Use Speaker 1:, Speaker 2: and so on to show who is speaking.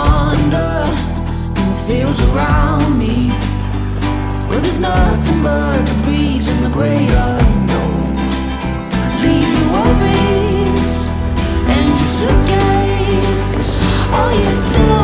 Speaker 1: wander in the fields around me, where there's nothing but the breeze and the great unknown. Leave your worries and your suitcases, all you do